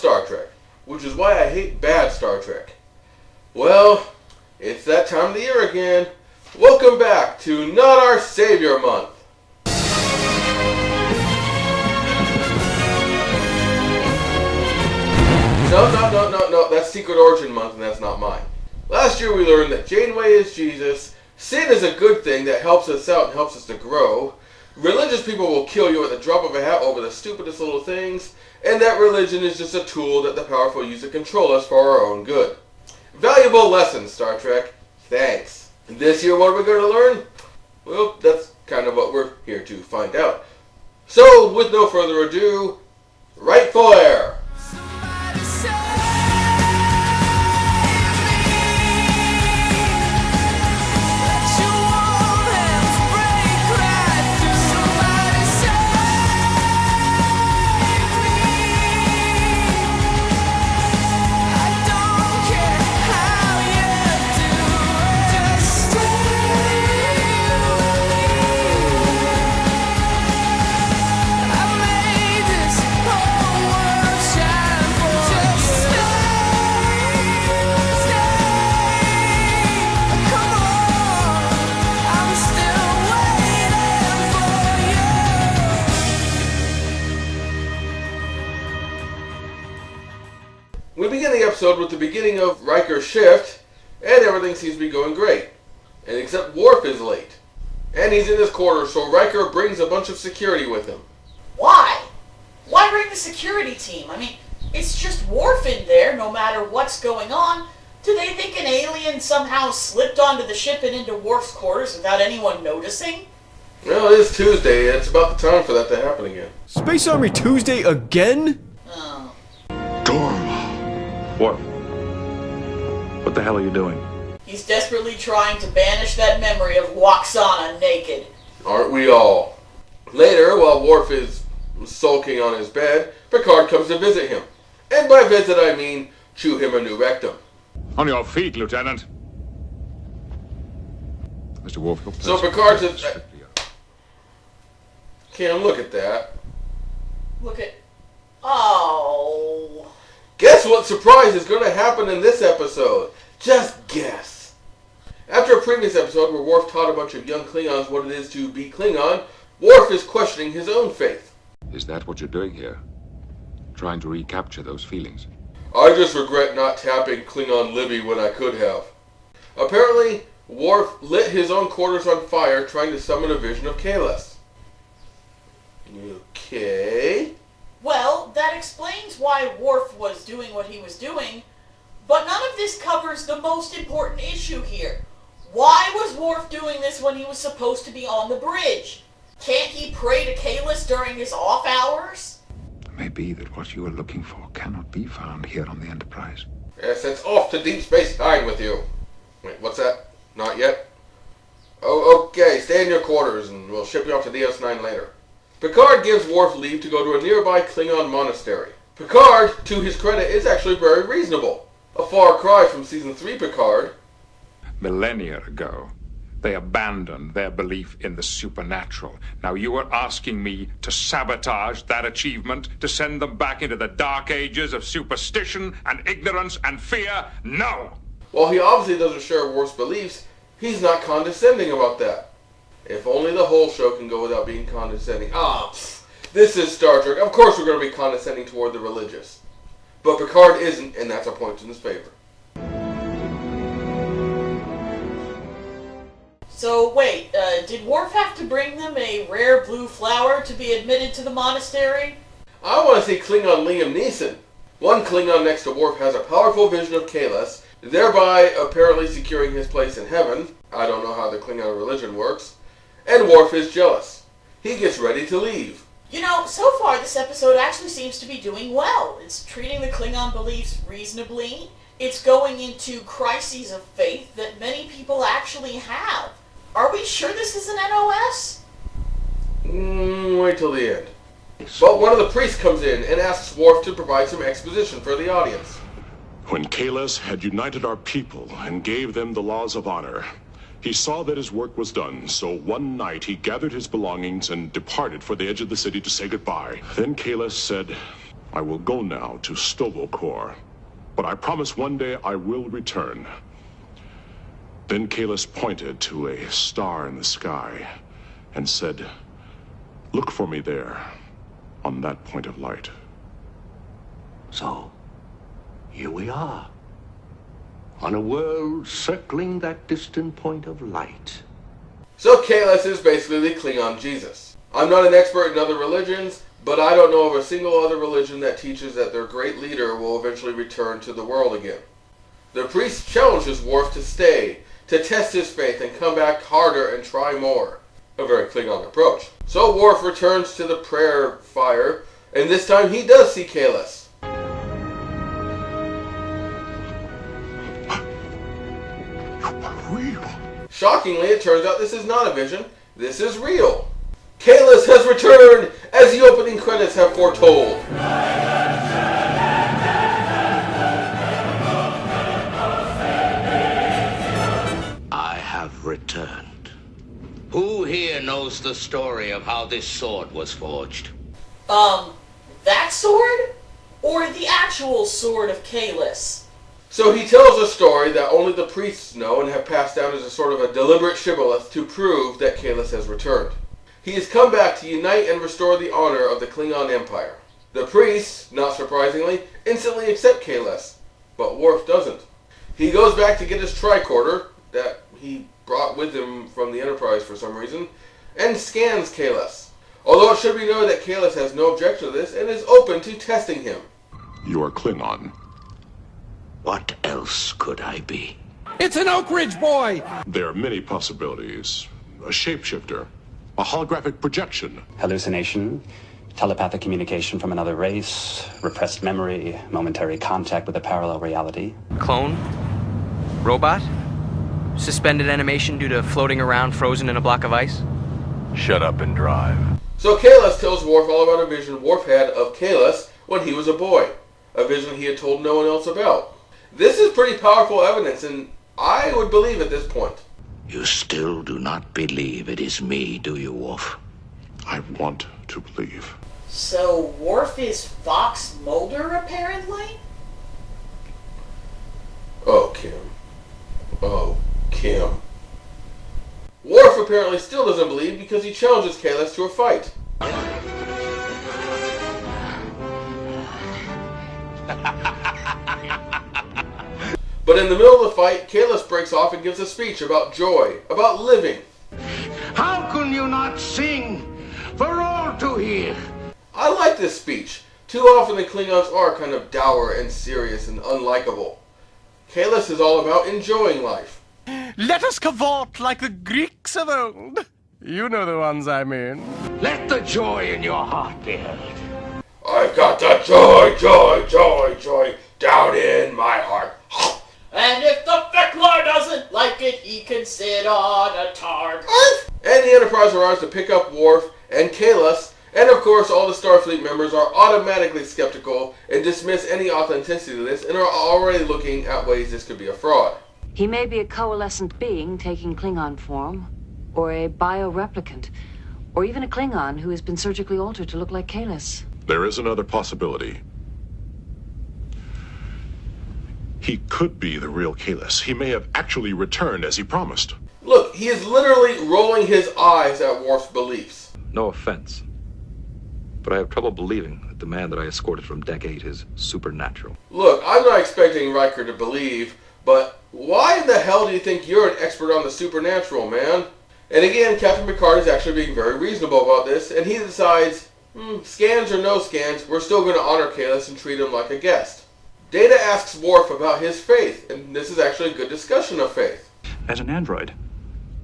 Star Trek, which is why I hate bad Star Trek. Well, it's that time of the year again. Welcome back to Not Our Savior Month. No, that's Secret Origin Month and that's not mine. Last year we learned that Janeway is Jesus, sin is a good thing that helps us out and helps us to grow, religious people will kill you at the drop of a hat over the stupidest little things, and that religion is just a tool that the powerful use to control us for our own good. Valuable lessons, Star Trek. Thanks. And this year, what are we going to learn? Well, that's kind of what we're here to find out. So, with no further ado, Rightful Heir. We begin the episode with the beginning of Riker's shift, and everything seems to be going great. And except Worf is late. And he's in his quarters, so Riker brings a bunch of security with him. Why? Why bring the security team? I mean, it's just Worf in there, no matter what's going on. Do they think an alien somehow slipped onto the ship and into Worf's quarters without anyone noticing? Well, it is Tuesday, and it's about the time for that to happen again. Space Army Tuesday again? Oh. What? What the hell are you doing? He's desperately trying to banish that memory of Waxana naked. Aren't we all? Later, while Worf is sulking on his bed, Picard comes to visit him. And by visit, I mean chew him a new rectum. On your feet, Lieutenant. Mr. Worf, your So Picard says, Cam, look at that. Look at... Oh... Guess what surprise is going to happen in this episode? Just guess. After a previous episode where Worf taught a bunch of young Klingons what it is to be Klingon, Worf is questioning his own faith. Is that what you're doing here? Trying to recapture those feelings? I just regret not tapping Klingon Libby when I could have. Apparently, Worf lit his own quarters on fire trying to summon a vision of Kahless. Okay... Well, that explains why Worf was doing what he was doing, but none of this covers the most important issue here. Why was Worf doing this when he was supposed to be on the bridge? Can't he pray to Kahless during his off hours? It may be that what you are looking for cannot be found here on the Enterprise. Yes, it's off to Deep Space Nine with you. Wait, what's that? Not yet? Oh, okay, stay in your quarters and we'll ship you off to DS9 later. Picard gives Worf leave to go to a nearby Klingon monastery. Picard, to his credit, is actually very reasonable. A far cry from Season 3 Picard. Millennia ago, they abandoned their belief in the supernatural. Now you are asking me to sabotage that achievement, to send them back into the dark ages of superstition and ignorance and fear? No! While he obviously doesn't share Worf's beliefs, he's not condescending about that. If only the whole show can go without being condescending. This is Star Trek. Of course we're going to be condescending toward the religious. But Picard isn't, and that's a point in his favor. So, wait, did Worf have to bring them a rare blue flower to be admitted to the monastery? I want to see Klingon Liam Neeson. One Klingon next to Worf has a powerful vision of Kahless, thereby apparently securing his place in heaven. I don't know how the Klingon religion works. And Worf is jealous. He gets ready to leave. You know, so far this episode actually seems to be doing well. It's treating the Klingon beliefs reasonably. It's going into crises of faith that many people actually have. Are we sure this is an NOS? Wait till the end. But one of the priests comes in and asks Worf to provide some exposition for the audience. When Kahless had united our people and gave them the laws of honor, he saw that his work was done, so one night he gathered his belongings and departed for the edge of the city to say goodbye. Then Kahless said, I will go now to Stovokor, but I promise one day I will return. Then Kalis pointed to a star in the sky and said, "Look for me there, on that point of light." So, here we are, on a world circling that distant point of light. So Kalis is basically the Klingon Jesus. I'm not an expert in other religions, but I don't know of a single other religion that teaches that their great leader will eventually return to the world again. The priest challenges Worf to stay, to test his faith and come back harder and try more. A very Klingon approach. So Worf returns to the prayer fire, and this time he does see Kalis. Real. Shockingly, it turns out this is not a vision. This is real. Kalis has returned, as the opening credits have foretold. I have returned. Who here knows the story of how this sword was forged? That sword? Or the actual sword of Kalis? So he tells a story that only the priests know and have passed down as a sort of a deliberate shibboleth to prove that Kalis has returned. He has come back to unite and restore the honor of the Klingon Empire. The priests, not surprisingly, instantly accept Kalis, but Worf doesn't. He goes back to get his tricorder that he brought with him from the Enterprise for some reason, and scans Kalis. Although it should be noted that Kalis has no objection to this and is open to testing him. You are Klingon. What else could I be? It's an Oak Ridge boy! There are many possibilities. A shapeshifter, a holographic projection. Hallucination, telepathic communication from another race, repressed memory, momentary contact with a parallel reality. Clone? Robot? Suspended animation due to floating around frozen in a block of ice? Shut up and drive. So Kalis tells Worf all about a vision Worf had of Kalis when he was a boy. A vision he had told no one else about. This is pretty powerful evidence, and I would believe at this point. You still do not believe it is me, do you, Worf? I want to believe. So Worf is Fox Mulder, apparently? Oh, Kim. Oh, Kim. Worf apparently still doesn't believe because he challenges Kalis to a fight. But in the middle of the fight, Kalis breaks off and gives a speech about joy, about living. How can you not sing for all to hear? I like this speech. Too often the Klingons are kind of dour and serious and unlikable. Kalis is all about enjoying life. Let us cavort like the Greeks of old. You know the ones I mean. Let the joy in your heart be heard. I've got the joy, joy, joy, joy down in my heart. And if the Feklar doesn't like it, he can sit on a targ. And the Enterprise arrives to pick up Worf and Kalis, and of course all the Starfleet members are automatically skeptical and dismiss any authenticity to this and are already looking at ways this could be a fraud. He may be a coalescent being taking Klingon form, or a bioreplicant, or even a Klingon who has been surgically altered to look like Kalis. There is another possibility. He could be the real Kalis. He may have actually returned as he promised. Look, he is literally rolling his eyes at Worf's beliefs. No offense, but I have trouble believing that the man that I escorted from Deck 8 is supernatural. Look, I'm not expecting Riker to believe, but why in the hell do you think you're an expert on the supernatural, man? And again, Captain Picard is actually being very reasonable about this, and he decides, scans or no scans, we're still going to honor Kalis and treat him like a guest. Data asks Worf about his faith, and this is actually a good discussion of faith. As an android,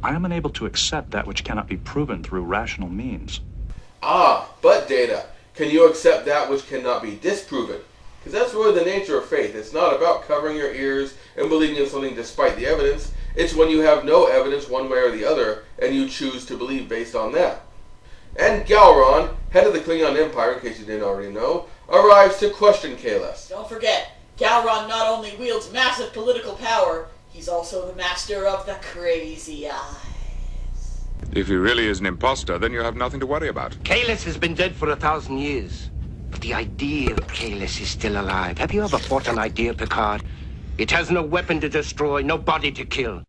I am unable to accept that which cannot be proven through rational means. Ah, but Data, can you accept that which cannot be disproven? Because that's really the nature of faith. It's not about covering your ears and believing in something despite the evidence. It's when you have no evidence one way or the other, and you choose to believe based on that. And Galron, head of the Klingon Empire, in case you didn't already know, arrives to question Kalis. Don't forget, Galron not only wields massive political power, he's also the master of the crazy eyes. If he really is an imposter, then you have nothing to worry about. Kalis has been dead for 1,000 years, but The idea of Kalis is still alive. Have you ever fought an idea, Picard? It has no weapon to destroy, no body to kill.